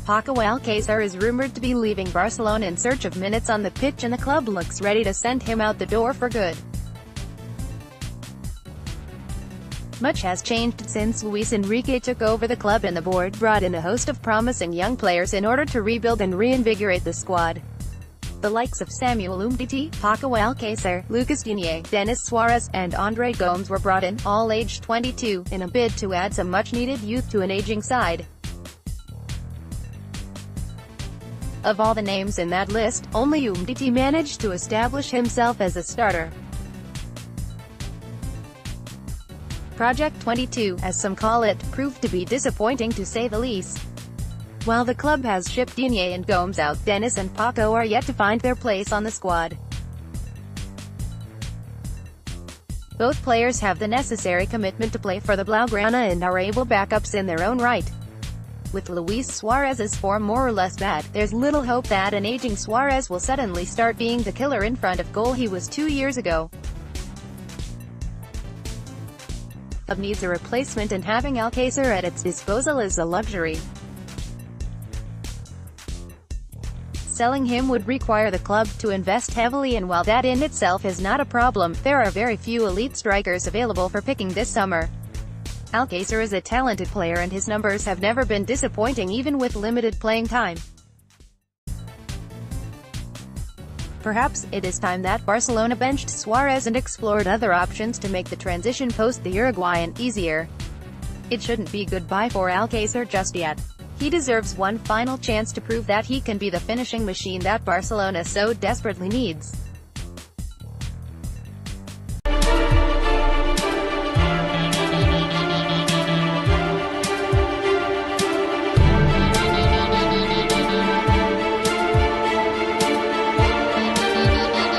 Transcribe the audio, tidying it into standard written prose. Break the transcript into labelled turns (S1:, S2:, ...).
S1: Paco Alcacer is rumored to be leaving Barcelona in search of minutes on the pitch, and the club looks ready to send him out the door for good. Much has changed since Luis Enrique took over the club, and the board brought in a host of promising young players in order to rebuild and reinvigorate the squad. The likes of Samuel Umtiti, Paco Alcacer, Digne, Denis Suarez, and Andre Gomes were brought in, all aged 22, in a bid to add some much-needed youth to an aging side. Of all the names in that list, only Umtiti managed to establish himself as a starter. Project 22, as some call it, proved to be disappointing to say the least. While the club has shipped Digne and Gomes out, Denis and Paco are yet to find their place on the squad. Both players have the necessary commitment to play for the Blaugrana and are able backups in their own right. With Luis Suarez's form more or less bad, there's little hope that an aging Suarez will suddenly start being the killer in front of goal he was 2 years ago. The club needs a replacement, and having Alcacer at its disposal is a luxury. Selling him would require the club to invest heavily, and while that in itself is not a problem, there are very few elite strikers available for picking this summer. Alcacer is a talented player, and his numbers have never been disappointing even with limited playing time. Perhaps it is time that Barcelona benched Suarez and explored other options to make the transition post the Uruguayan easier. It shouldn't be goodbye for Alcacer just yet. He deserves one final chance to prove that he can be the finishing machine that Barcelona so desperately needs.